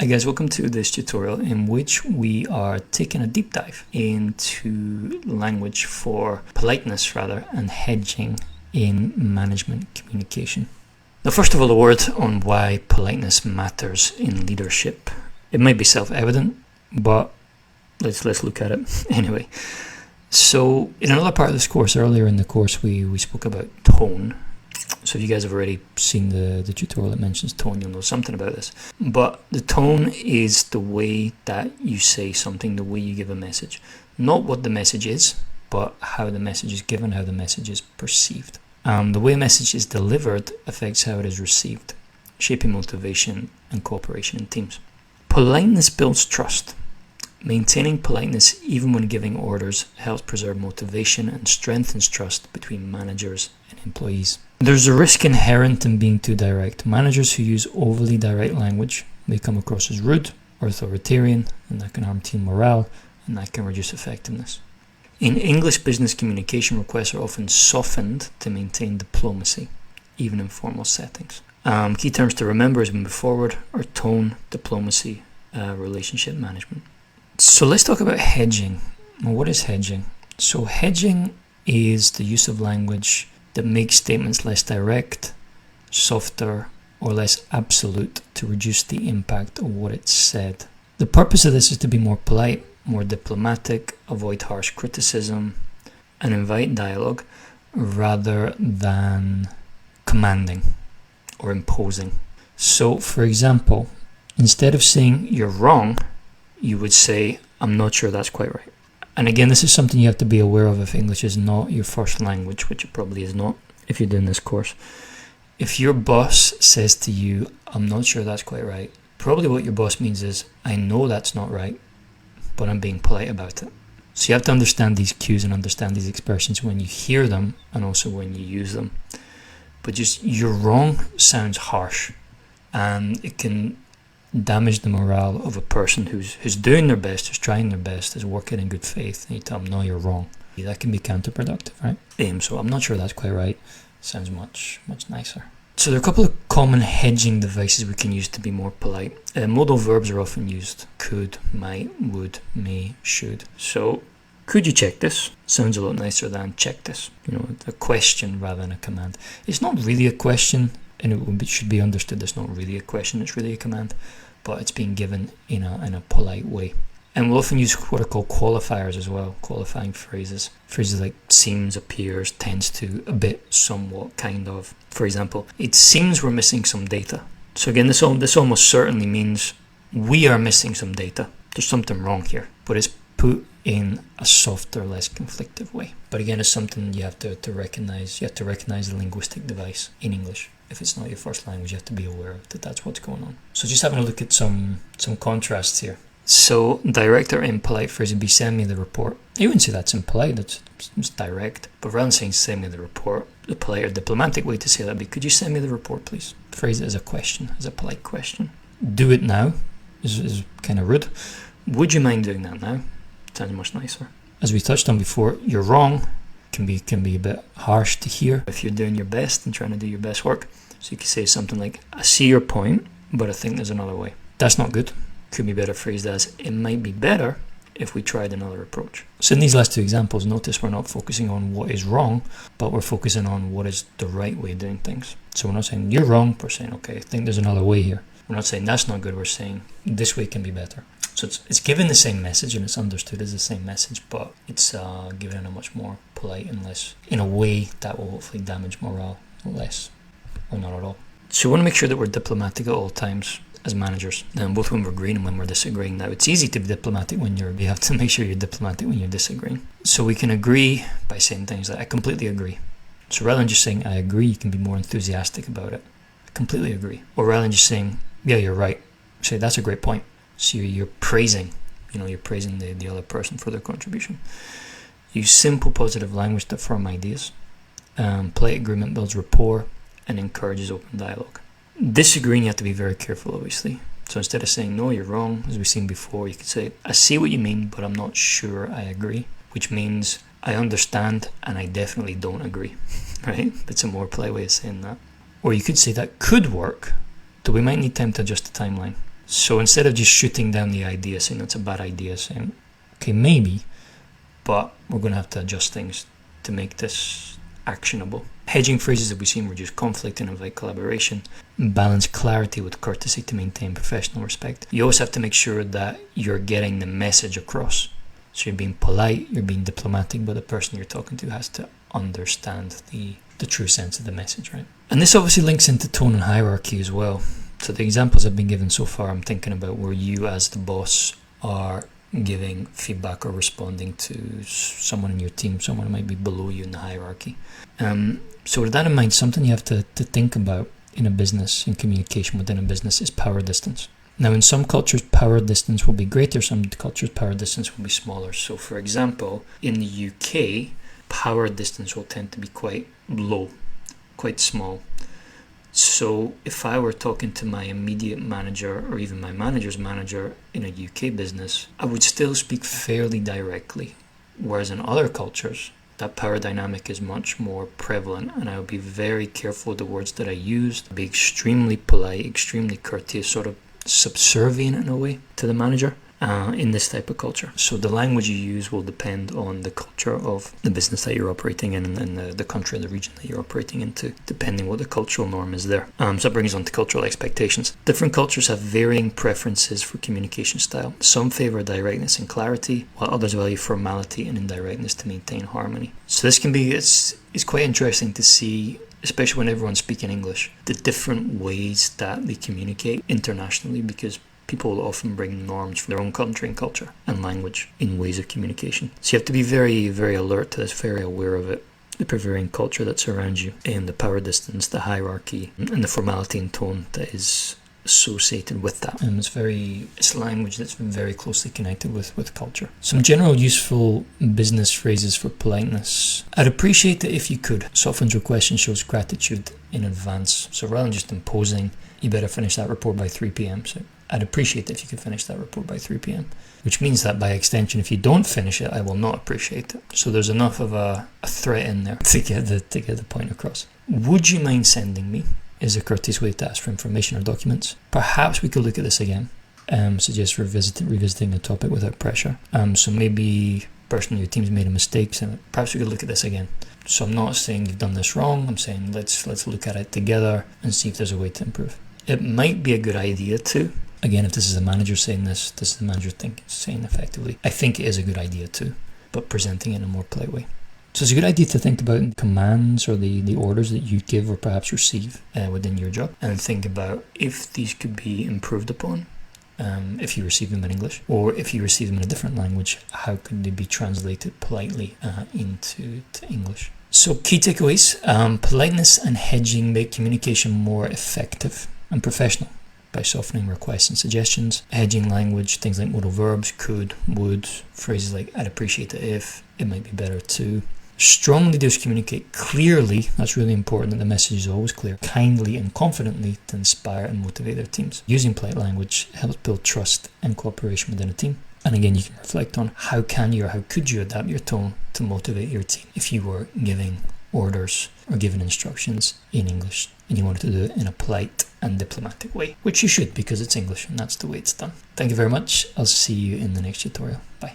Hi guys, welcome to this tutorial in which we are taking a deep dive into language for politeness and hedging in management communication. Now first of all, a word on why politeness matters in leadership. It might be self-evident, but let's look at it anyway. So in another part of this course, earlier in the course, we spoke about tone. So if you guys have already seen the tutorial that mentions tone, you'll know something about this. But the tone is the way that you say something, the way you give a message. Not what the message is, but how the message is given, how the message is perceived. The way a message is delivered affects how it is received, shaping motivation and cooperation in teams. Politeness builds trust. Maintaining politeness even when giving orders helps preserve motivation and strengthens trust between managers and employees. There's a risk inherent in being too direct. Managers who use overly direct language may come across as rude or authoritarian, and that can harm team morale and that can reduce effectiveness. In English, business communication requests are often softened to maintain diplomacy, even in formal settings. Key terms to remember as we move forward are tone, diplomacy, relationship management. So let's talk about hedging. Well, what is hedging? So hedging is the use of language that makes statements less direct, softer, or less absolute to reduce the impact of what it's said. The purpose of this is to be more polite, more diplomatic, avoid harsh criticism, and invite dialogue rather than commanding or imposing. So, for example, instead of saying you're wrong, you would say, I'm not sure that's quite right. And again, this is something you have to be aware of if English is not your first language, which it probably is not if you're doing this course. If your boss says to you, I'm not sure that's quite right, probably what your boss means is, I know that's not right, but I'm being polite about it. So you have to understand these cues and understand these expressions when you hear them and also when you use them. But just, you're wrong sounds harsh, and it can damage the morale of a person who's doing their best, who's trying their best, is working in good faith, and you tell them, no, you're wrong. That can be counterproductive, right? So I'm not sure that's quite right. Sounds much nicer. So there are a couple of common hedging devices we can use to be more polite. Modal verbs are often used. Could, might, would, may, should. So could you check this? Sounds a lot nicer than check this. A question rather than a command. It's not really a question, and it should be understood it's not really a question, it's really a command, but it's being given in a polite way. And we'll often use what are called qualifiers as well, qualifying phrases. Phrases like seems, appears, tends to, a bit, somewhat, kind of. For example, it seems we're missing some data. So again, this almost certainly means we are missing some data. There's something wrong here, but it's put in a softer, less conflictive way. But again, it's something you have to recognize. You have to recognize the linguistic device in English. If it's not your first language, you have to be aware that that's what's going on. So just having a look at some contrasts here. So direct or impolite phrase would be send me the report. You wouldn't say that's impolite, it's direct. But rather than saying send me the report, the polite or diplomatic way to say that would be, could you send me the report, please? Phrase it as a question, as a polite question. Do it now is kind of rude. Would you mind doing that now? Sounds much nicer. As we touched on before, you're wrong can be a bit harsh to hear if you're doing your best and trying to do your best work. So you could say something like, I see your point, but I think there's another way. That's not good. Could be better phrased as, it might be better if we tried another approach. So in these last two examples, notice we're not focusing on what is wrong, but we're focusing on what is the right way of doing things. So we're not saying you're wrong, we're saying, okay, I think there's another way here. We're not saying that's not good, we're saying this way can be better. So it's given the same message and it's understood as the same message, but it's given in a much more polite and less, in a way that will hopefully damage morale less, or not at all. So we want to make sure that we're diplomatic at all times as managers, both when we're agreeing and when we're disagreeing. Now, it's easy to be diplomatic when you have to make sure you're diplomatic when you're disagreeing. So we can agree by saying things like, I completely agree. So rather than just saying, I agree, you can be more enthusiastic about it. I completely agree. Or rather than just saying, yeah, you're right, say, that's a great point. So you're praising, you're praising the other person for their contribution. Use simple positive language to affirm ideas. Polite agreement builds rapport and encourages open dialogue. Disagreeing, you have to be very careful, obviously. So instead of saying, no, you're wrong, as we've seen before, you could say, I see what you mean, but I'm not sure I agree, which means I understand and I definitely don't agree, right? It's a more polite way of saying that. Or you could say that could work, though we might need time to adjust the timeline. So instead of just shooting down the idea, saying that's a bad idea, saying, okay, maybe, but we're going to have to adjust things to make this actionable. Hedging phrases that we've seen reduce conflict and invite collaboration. Balance clarity with courtesy to maintain professional respect. You always have to make sure that you're getting the message across. So you're being polite, you're being diplomatic, but the person you're talking to has to understand the true sense of the message, right? And this obviously links into tone and hierarchy as well. So the examples I've been given so far, I'm thinking about where you as the boss are giving feedback or responding to someone in your team, someone who might be below you in the hierarchy. So with that in mind, something you have to think about in a business, in communication within a business, is power distance. Now, in some cultures, power distance will be greater. Some cultures, power distance will be smaller. So, for example, in the UK, power distance will tend to be quite low, quite small. So if I were talking to my immediate manager or even my manager's manager in a UK business, I would still speak fairly directly. Whereas in other cultures, that power dynamic is much more prevalent, and I would be very careful with the words that I use, be extremely polite, extremely courteous, sort of subservient in a way to the manager in this type of culture. So the language you use will depend on the culture of the business that you're operating in and the country or the region that you're operating into, depending what the cultural norm is there. So that brings us on to cultural expectations. Different cultures have varying preferences for communication style. Some favor directness and clarity, while others value formality and indirectness to maintain harmony. So this can be, it's quite interesting to see, especially when everyone's speaking English, the different ways that they communicate internationally, because people will often bring norms from their own country and culture and language in ways of communication. So you have to be very, very alert to this, very aware of it, the prevailing culture that surrounds you, and the power distance, the hierarchy, and the formality and tone that is associated with that. And it's language that's very closely connected with culture. Some general useful business phrases for politeness. I'd appreciate it if you could. Softens request and shows gratitude in advance. So rather than just imposing, you better finish that report by 3 p.m. So I'd appreciate it if you could finish that report by 3 p.m. Which means that by extension, if you don't finish it, I will not appreciate it. So there's enough of a threat in there to get the point across. Would you mind sending me? Is a courteous way to ask for information or documents. Perhaps we could look at this again. Suggest revisiting the topic without pressure. So maybe person in your team's made a mistake, so perhaps we could look at this again. So I'm not saying you've done this wrong. I'm saying let's look at it together and see if there's a way to improve. It might be a good idea too. Again, if this is a manager saying this is the manager saying effectively. I think it is a good idea too, but presenting it in a more polite way. So it's a good idea to think about commands or the orders that you give or perhaps receive within your job, and think about if these could be improved upon, if you receive them in English, or if you receive them in a different language, how could they be translated politely into English. So key takeaways, politeness and hedging make communication more effective and professional by softening requests and suggestions. Hedging language, things like modal verbs, could, would, phrases like I'd appreciate it if, it might be better to. Strong leaders communicate clearly, that's really important, that the message is always clear, kindly and confidently to inspire and motivate their teams. Using polite language helps build trust and cooperation within a team. And again, you can reflect on how could you adapt your tone to motivate your team if you were giving orders or giving instructions in English and you wanted to do it in a polite and diplomatic way, which you should because it's English and that's the way it's done. Thank you very much. I'll see you in the next tutorial. Bye.